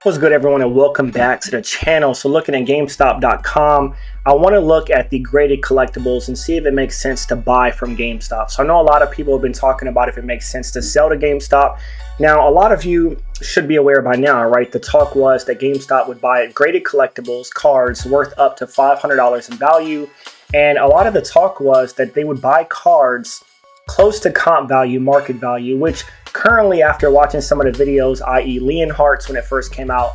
What's good, everyone, and welcome back to the channel. So looking at GameStop.com, I want to look at the graded collectibles and see if it makes sense to buy from GameStop. So I know a lot of people have been talking about if it makes sense to sell to GameStop. Now, a lot of you should be aware by now, right? The talk was that GameStop would buy graded collectibles, cards worth up to $500 in value. And a lot of the talk was that they would buy cards close to comp value, market value, which currently, after watching some of the videos, i.e. Leonhardt's when it first came out,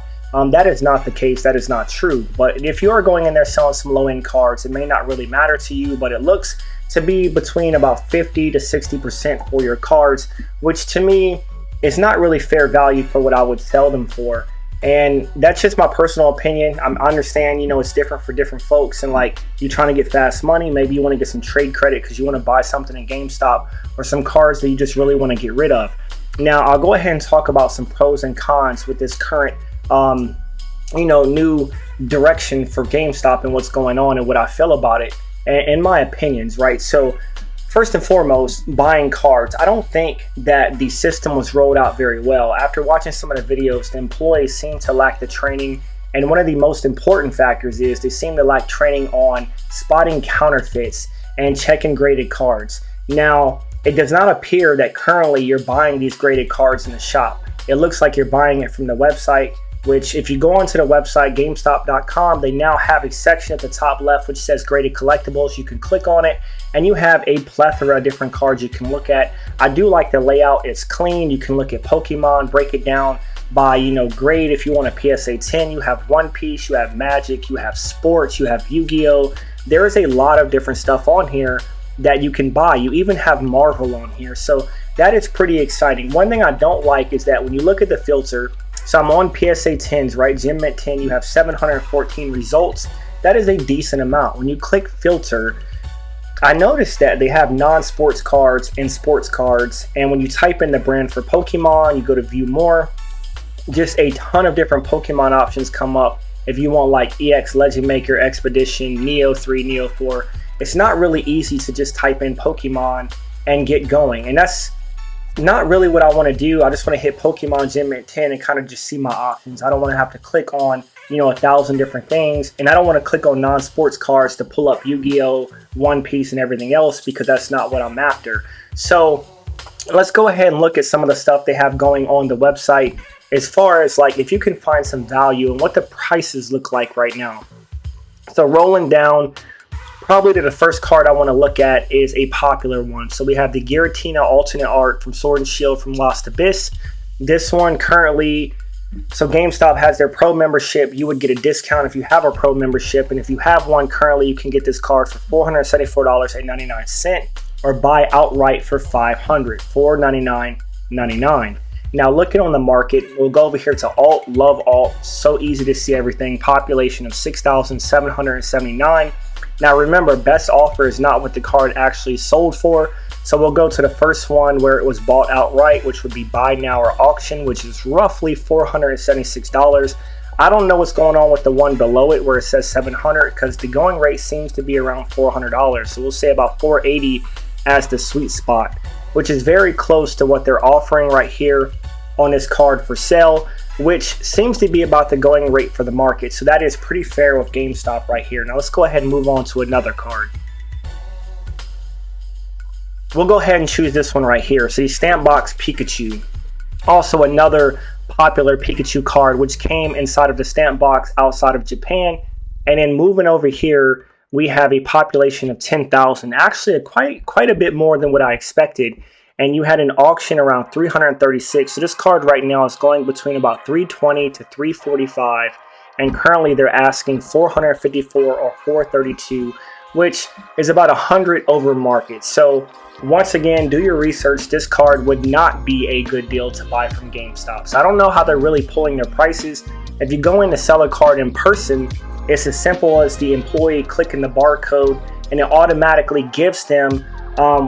that is not the case. That is not true. But if you are going in there selling some low-end cards, it may not really matter to you, but it looks to be between about 50 to 60% for your cards, which to me is not really fair value for what I would sell them for. And that's just my personal opinion. I understand, it's different for different folks, and like, you're trying to get fast money. Maybe you want to get some trade credit because you want to buy something in GameStop or some cards that you just really want to get rid of. Now, I'll go ahead and talk about some pros and cons with this current, new direction for GameStop and what's going on and what I feel about it and my opinions, right? So first and foremost, buying cards. I don't think that the system was rolled out very well. After watching some of the videos, the employees seem to lack the training. And one of the most important factors is they seem to lack training on spotting counterfeits and checking graded cards. Now, it does not appear that currently you're buying these graded cards in the shop. It looks like you're buying it from the website, which if you go onto the website, GameStop.com, they now have a section at the top left which says graded collectibles. You can click on it and you have a plethora of different cards you can look at. I do like the layout. It's clean. You can look at Pokemon, break it down by, grade. If you want a PSA 10, you have One Piece, you have Magic, you have Sports, you have Yu-Gi-Oh! There is a lot of different stuff on here that you can buy. You even have Marvel on here. So that is pretty exciting. One thing I don't like is that when you look at the filter, so I'm on PSA 10s, right? Gem Mint 10, you have 714 results. That is a decent amount. When you click filter, I noticed that they have non-sports cards and sports cards. And when you type in the brand for Pokemon, you go to view more, just a ton of different Pokemon options come up. If you want like EX Legend Maker, Expedition, Neo 3, Neo 4, it's not really easy to just type in Pokemon and get going. And that's not really what I want to do. I just want to hit Pokemon Gem Mint 10 and kind of just see my options. I don't want to have to click on, 1,000 different things. And I don't want to click on non-sports cards to pull up Yu-Gi-Oh!, One Piece, and everything else, because that's not what I'm after. So let's go ahead and look at some of the stuff they have going on the website as far as like if you can find some value and what the prices look like right now. So rolling down, probably the first card I want to look at is a popular one. So we have the Giratina alternate art from Sword and Shield from Lost Abyss. This one currently, so GameStop has their pro membership. You would get a discount if you have a pro membership. And if you have one currently, you can get this card for $474.99 or buy outright for $500, $499.99. Now looking on the market, we'll go over here to alt, love alt. So easy to see everything. Population of 6,779. Now remember, best offer is not what the card actually sold for. So we'll go to the first one where it was bought outright, which would be buy now or auction, which is roughly $476. I don't know what's going on with the one below it where it says $700 because the going rate seems to be around $400. So we'll say about $480 as the sweet spot, which is very close to what they're offering right here on this card for sale, which seems to be about the going rate for the market. So that is pretty fair with GameStop right here. Now let's go ahead and move on to another card. We'll go ahead and choose this one right here. So the Stamp Box Pikachu. Also another popular Pikachu card, which came inside of the Stamp Box outside of Japan. And then moving over here, we have a population of 10,000. Actually, quite a bit more than what I expected. And you had an auction around 336. So this card right now is going between about 320 to 345. And currently they're asking 454 or 432, which is about 100 over market. So once again, do your research. This card would not be a good deal to buy from GameStop. So I don't know how they're really pulling their prices. If you go in to sell a card in person, it's as simple as the employee clicking the barcode and it automatically gives them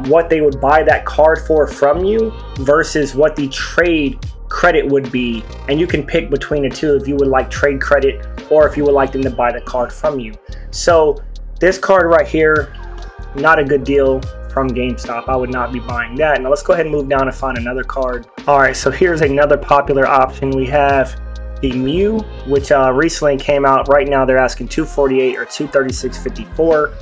what they would buy that card for from you versus what the trade credit would be. And you can pick between the two if you would like trade credit or if you would like them to buy the card from you. So this card right here, not a good deal from GameStop. I would not be buying that. Now let's go ahead and move down and find another card. All right, so here's another popular option. We have the Mew, which recently came out. Right now they're asking $248 or $236.54.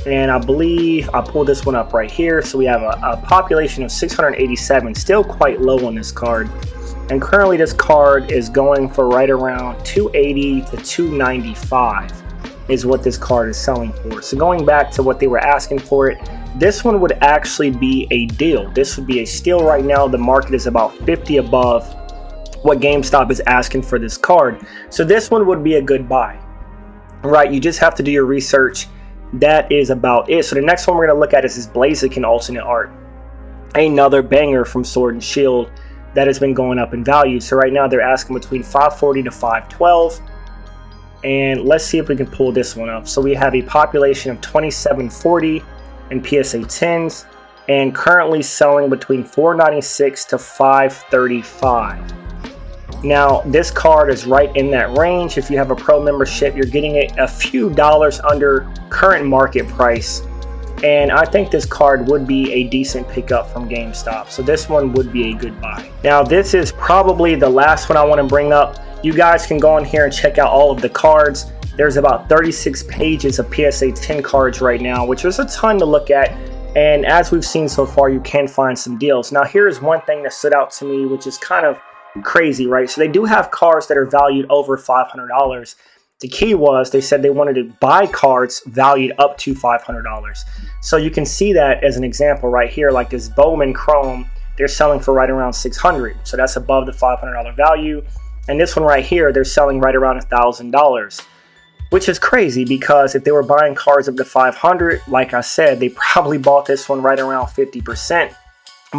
And I believe I pulled this one up right here. So we have a population of 687, still quite low on this card. And currently this card is going for right around $280 to $295 is what this card is selling for. So going back to what they were asking for it, this one would actually be a deal. This would be a steal right now. The market is about 50 above what GameStop is asking for this card. So this one would be a good buy, right? You just have to do your research. That is about it. So the next one we're going to look at is this Blaziken alternate art. Another banger from Sword and Shield that has been going up in value. So right now they're asking between $540 to $512. And let's see if we can pull this one up. So we have a population of 2740 in PSA 10s and currently selling between $496 to $535. Now, this card is right in that range. If you have a pro membership, you're getting it a few dollars under current market price. And I think this card would be a decent pickup from GameStop. So this one would be a good buy. Now, this is probably the last one I want to bring up. You guys can go in here and check out all of the cards. There's about 36 pages of PSA 10 cards right now, which is a ton to look at. And as we've seen so far, you can find some deals. Now, here's one thing that stood out to me, which is kind of crazy, right? So they do have cards that are valued over $500. The key was they said they wanted to buy cards valued up to $500. So you can see that as an example right here, like this Bowman Chrome, they're selling for right around $600. So that's above the $500 value. And this one right here, they're selling right around $1,000, which is crazy because if they were buying cards up to $500, like I said, they probably bought this one right around 50%.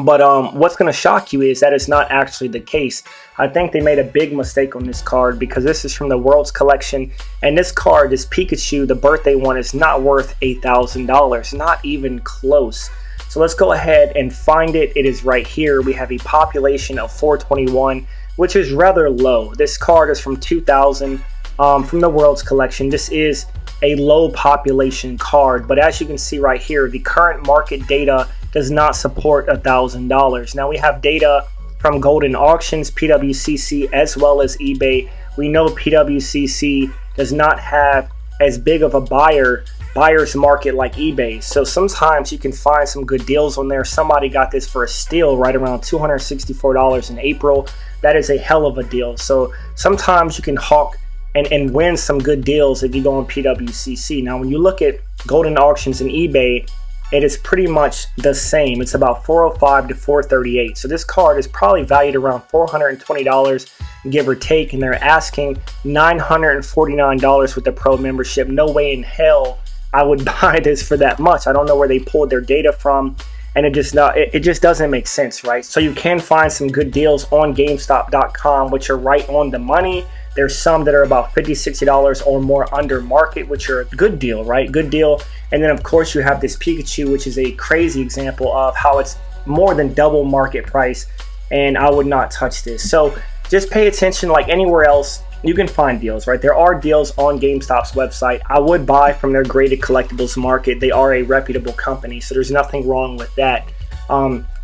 But what's going to shock you is that it's not actually the case. I think they made a big mistake on this card because this is from the World's Collection. And this card, this Pikachu, the birthday one, is not worth $8,000. Not even close. So let's go ahead and find it. It is right here. We have a population of 421, which is rather low. This card is from 2000 from the World's Collection. This is a low population card. But as you can see right here, the current market data does not support $1,000. Now we have data from Golden Auctions, PWCC, as well as eBay. We know PWCC does not have as big of a buyer's market like eBay. So sometimes you can find some good deals on there. Somebody got this for a steal right around $264 in April. That is a hell of a deal. So sometimes you can hawk and win some good deals if you go on PWCC. Now when you look at Golden Auctions and eBay, it is pretty much the same. It's about $405 to $438. So this card is probably valued around $420, give or take, and they're asking $949 with the pro membership. No way in hell I would buy this for that much. I don't know where they pulled their data from, and it just doesn't make sense, right? So you can find some good deals on GameStop.com, which are right on the money. There's some that are about $50, $60 or more under market, which are a good deal, right? Good deal. And then, of course, you have this Pikachu, which is a crazy example of how it's more than double market price, and I would not touch this. So just pay attention. Like anywhere else, you can find deals, right? There are deals on GameStop's website. I would buy from their graded collectibles market. They are a reputable company, so there's nothing wrong with that.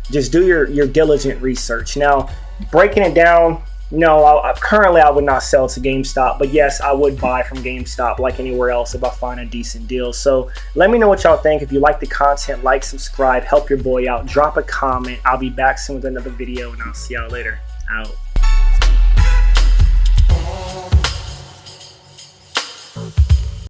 Just do your diligent research. Now, breaking it down, no, currently I would not sell to GameStop, but yes, I would buy from GameStop like anywhere else if I find a decent deal. So let me know what y'all think. If you like the content, like, subscribe, help your boy out, drop a comment. I'll be back soon with another video, and I'll see y'all later. Out.